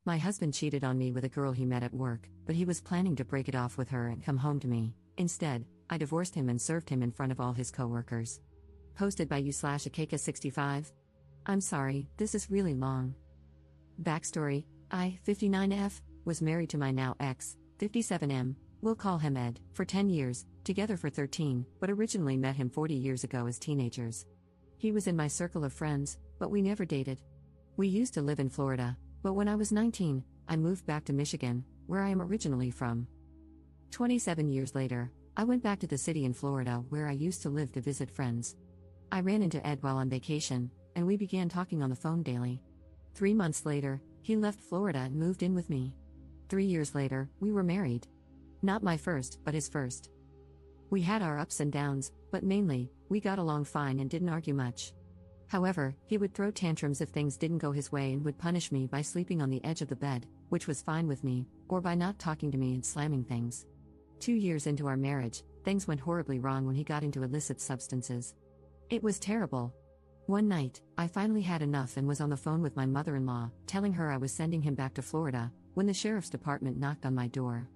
My husband cheated on me with a girl he met at work, but he was planning to break it off with her and come home to me. Instead, I divorced him and served him in front of all his coworkers. Posted by you/Akeka65. I'm sorry, this is really long. Backstory: I, 59F, was married to my now ex, 57M, we'll call him Ed, for 10 years, together for 13, but originally met him 40 years ago as teenagers. He was in my circle of friends, but we never dated. We used to live in Florida, but when I was 19, I moved back to Michigan, where I am originally from. 27 years later, I went back to the city in Florida where I used to live to visit friends. I ran into Ed while on vacation, and we began talking on the phone daily. 3 months later, he left Florida and moved in with me. 3 years later, we were married. Not my first, but his first. We had our ups and downs, but mainly, we got along fine and didn't argue much. However, he would throw tantrums if things didn't go his way and would punish me by sleeping on the edge of the bed, which was fine with me, or by not talking to me and slamming things. 2 years into our marriage, things went horribly wrong when he got into illicit substances. It was terrible. One night, I finally had enough and was on the phone with my mother-in-law, telling her I was sending him back to Florida, when the sheriff's department knocked on my door.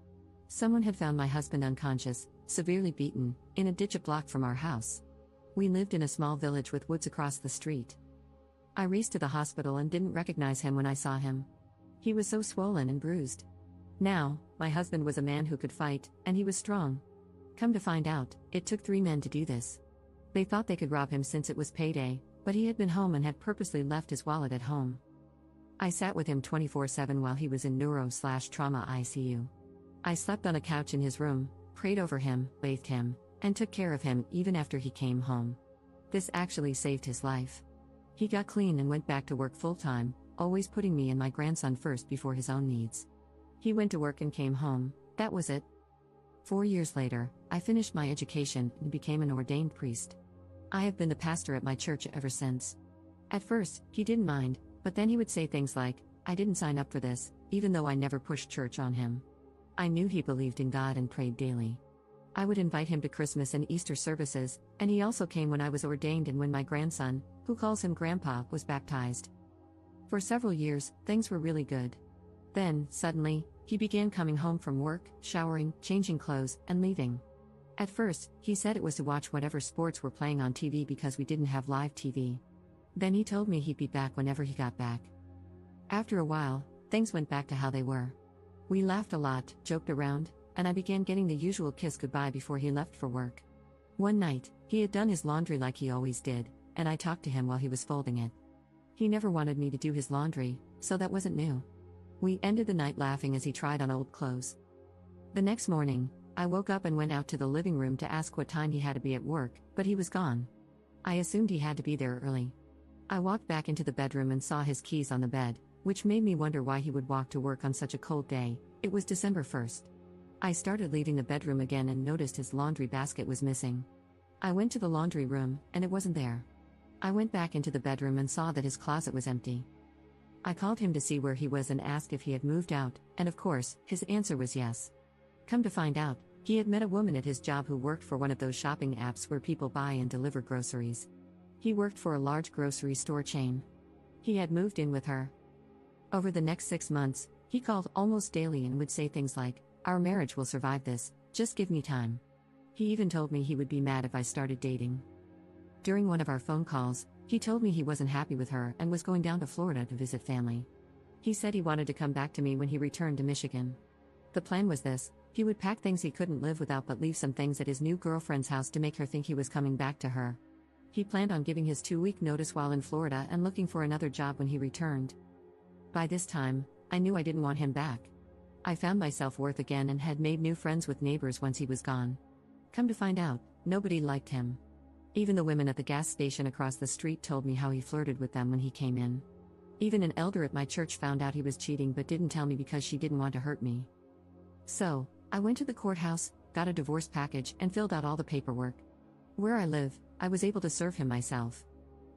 Someone had found my husband unconscious, severely beaten, in a ditch a block from our house. We lived in a small village with woods across the street. I raced to the hospital and didn't recognize him when I saw him. He was so swollen and bruised. Now, my husband was a man who could fight, and he was strong. Come to find out, it took 3 men to do this. They thought they could rob him since it was payday, but he had been home and had purposely left his wallet at home. I sat with him 24/7 while he was in neuro/trauma ICU. I slept on a couch in his room, prayed over him, bathed him, and took care of him even after he came home. This actually saved his life. He got clean and went back to work full-time, always putting me and my grandson first before his own needs. He went to work and came home, that was it. 4 years later, I finished my education and became an ordained priest. I have been the pastor at my church ever since. At first, he didn't mind, but then he would say things like, "I didn't sign up for this," even though I never pushed church on him. I knew he believed in God and prayed daily. I would invite him to Christmas and Easter services, and he also came when I was ordained and when my grandson, who calls him Grandpa, was baptized. For several years, things were really good. Then, suddenly, he began coming home from work, showering, changing clothes, and leaving. At first, he said it was to watch whatever sports were playing on TV because we didn't have live TV. Then he told me he'd be back whenever he got back. After a while, things went back to how they were. We laughed a lot, joked around, and I began getting the usual kiss goodbye before he left for work. One night, he had done his laundry like he always did, and I talked to him while he was folding it. He never wanted me to do his laundry, so that wasn't new. We ended the night laughing as he tried on old clothes. The next morning, I woke up and went out to the living room to ask what time he had to be at work, but he was gone. I assumed he had to be there early. I walked back into the bedroom and saw his keys on the bed, which made me wonder why he would walk to work on such a cold day. It was December 1st. I started leaving the bedroom again and noticed his laundry basket was missing. I went to the laundry room, and it wasn't there. I went back into the bedroom and saw that his closet was empty. I called him to see where he was and asked if he had moved out, and of course, his answer was yes. Come to find out, he had met a woman at his job who worked for one of those shopping apps where people buy and deliver groceries. He worked for a large grocery store chain. He had moved in with her. Over the next 6 months, he called almost daily and would say things like, "Our marriage will survive this, just give me time." He even told me he would be mad if I started dating. During one of our phone calls, he told me he wasn't happy with her and was going down to Florida to visit family. He said he wanted to come back to me when he returned to Michigan. The plan was this: he would pack things he couldn't live without but leave some things at his new girlfriend's house to make her think he was coming back to her. He planned on giving his 2-week notice while in Florida and looking for another job when he returned. By this time, I knew I didn't want him back. I found my self-worth again and had made new friends with neighbors once he was gone. Come to find out, nobody liked him. Even the women at the gas station across the street told me how he flirted with them when he came in. Even an elder at my church found out he was cheating but didn't tell me because she didn't want to hurt me. So, I went to the courthouse, got a divorce package, and filled out all the paperwork. Where I live, I was able to serve him myself.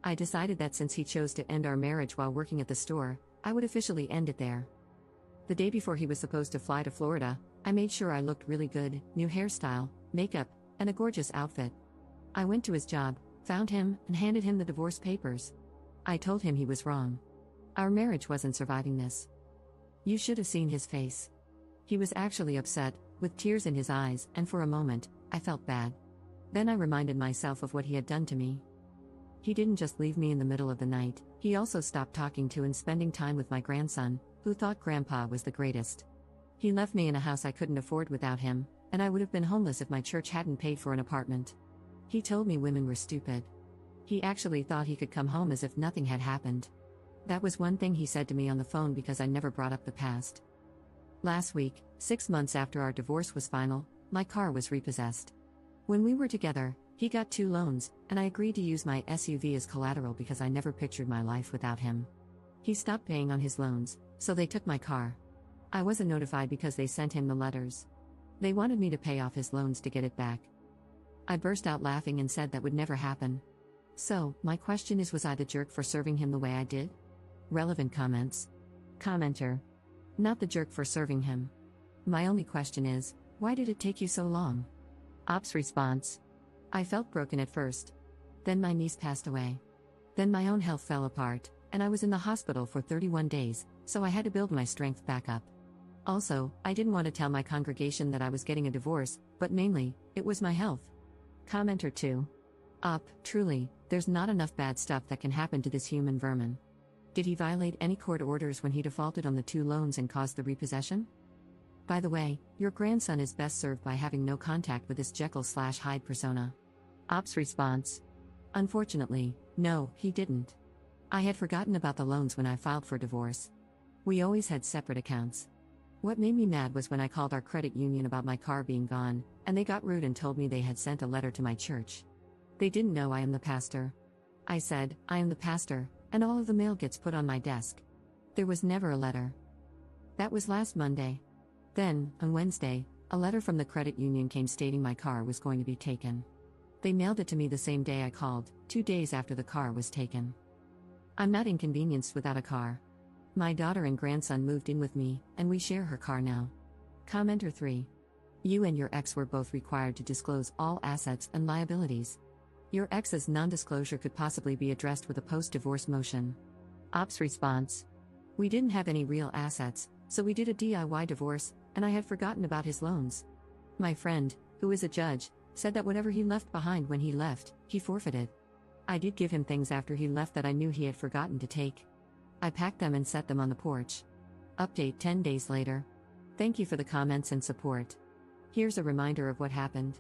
I decided that since he chose to end our marriage while working at the store, I would officially end it there. The day before he was supposed to fly to Florida, I made sure I looked really good, new hairstyle, makeup, and a gorgeous outfit. I went to his job, found him, and handed him the divorce papers. I told him he was wrong. Our marriage wasn't surviving this. You should have seen his face. He was actually upset, with tears in his eyes, and for a moment, I felt bad. Then I reminded myself of what he had done to me. He didn't just leave me in the middle of the night, he also stopped talking to and spending time with my grandson, who thought Grandpa was the greatest. He left me in a house I couldn't afford without him, and I would have been homeless if my church hadn't paid for an apartment. He told me women were stupid. He actually thought he could come home as if nothing had happened. That was one thing he said to me on the phone because I never brought up the past. Last week, 6 months after our divorce was final, my car was repossessed. When we were together, he got 2 loans, and I agreed to use my SUV as collateral because I never pictured my life without him. He stopped paying on his loans, so they took my car. I wasn't notified because they sent him the letters. They wanted me to pay off his loans to get it back. I burst out laughing and said that would never happen. So, my question is, was I the jerk for serving him the way I did? Relevant comments. Commenter. Not the jerk for serving him. My only question is, why did it take you so long? Ops response. I felt broken at first. Then my niece passed away. Then my own health fell apart, and I was in the hospital for 31 days, so I had to build my strength back up. Also, I didn't want to tell my congregation that I was getting a divorce, but mainly, it was my health. Commenter 2. Truly, there's not enough bad stuff that can happen to this human vermin. Did he violate any court orders when he defaulted on the 2 loans and caused the repossession? By the way, your grandson is best served by having no contact with this Jekyll/Hyde persona. Ops response. Unfortunately, no, he didn't. I had forgotten about the loans when I filed for divorce. We always had separate accounts. What made me mad was when I called our credit union about my car being gone, and they got rude and told me they had sent a letter to my church. They didn't know I am the pastor. I said, I am the pastor, and all of the mail gets put on my desk. There was never a letter. That was last Monday. Then, on Wednesday, a letter from the credit union came stating my car was going to be taken. They mailed it to me the same day I called, 2 days after the car was taken. I'm not inconvenienced without a car. My daughter and grandson moved in with me, and we share her car now. Commenter 3. You and your ex were both required to disclose all assets and liabilities. Your ex's non-disclosure could possibly be addressed with a post-divorce motion. Ops response. We didn't have any real assets, so we did a DIY divorce, and I had forgotten about his loans. My friend, who is a judge, said that whatever he left behind when he left, he forfeited. I did give him things after he left that I knew he had forgotten to take. I packed them and set them on the porch. Update 10 days later. Thank you for the comments and support. Here's a reminder of what happened.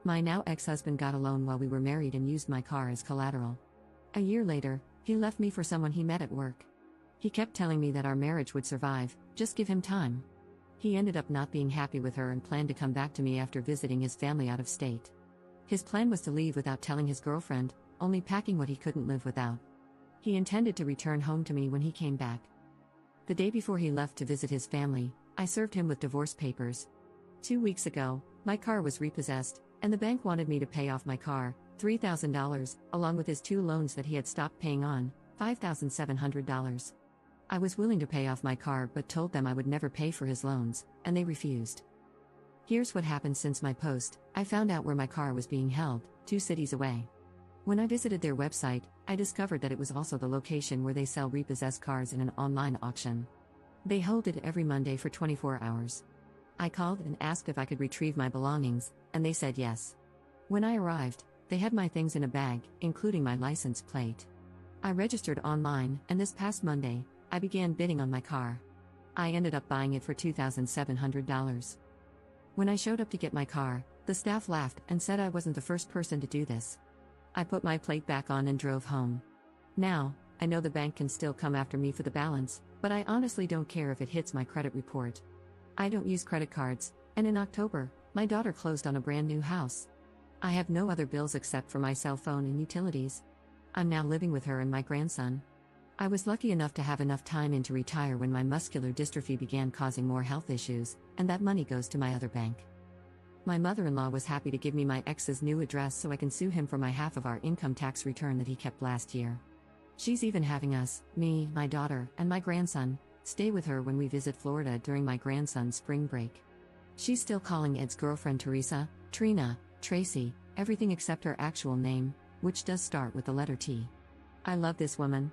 My now ex-husband got a loan while we were married and used my car as collateral. A year later, he left me for someone he met at work. He kept telling me that our marriage would survive, just give him time. He ended up not being happy with her and planned to come back to me after visiting his family out of state. His plan was to leave without telling his girlfriend, only packing what he couldn't live without. He intended to return home to me when he came back. The day before he left to visit his family, I served him with divorce papers. 2 weeks ago, my car was repossessed, and the bank wanted me to pay off my car, $3,000, along with his 2 loans that he had stopped paying on, $5,700. I was willing to pay off my car but told them I would never pay for his loans, and they refused. Here's what happened since my post. I found out where my car was being held, 2 cities away. When I visited their website, I discovered that it was also the location where they sell repossessed cars in an online auction. They hold it every Monday for 24 hours. I called and asked if I could retrieve my belongings, and they said yes. When I arrived, they had my things in a bag, including my license plate. I registered online, and this past Monday, I began bidding on my car. I ended up buying it for $2,700. When I showed up to get my car, the staff laughed and said I wasn't the first person to do this. I put my plate back on and drove home. Now, I know the bank can still come after me for the balance, but I honestly don't care if it hits my credit report. I don't use credit cards, and in October, my daughter closed on a brand new house. I have no other bills except for my cell phone and utilities. I'm now living with her and my grandson. I was lucky enough to have enough time in to retire when my muscular dystrophy began causing more health issues, and that money goes to my other bank. My mother-in-law was happy to give me my ex's new address so I can sue him for my half of our income tax return that he kept last year. She's even having us, me, my daughter, and my grandson, stay with her when we visit Florida during my grandson's spring break. She's still calling Ed's girlfriend Teresa, Trina, Tracy, everything except her actual name, which does start with the letter T. I love this woman.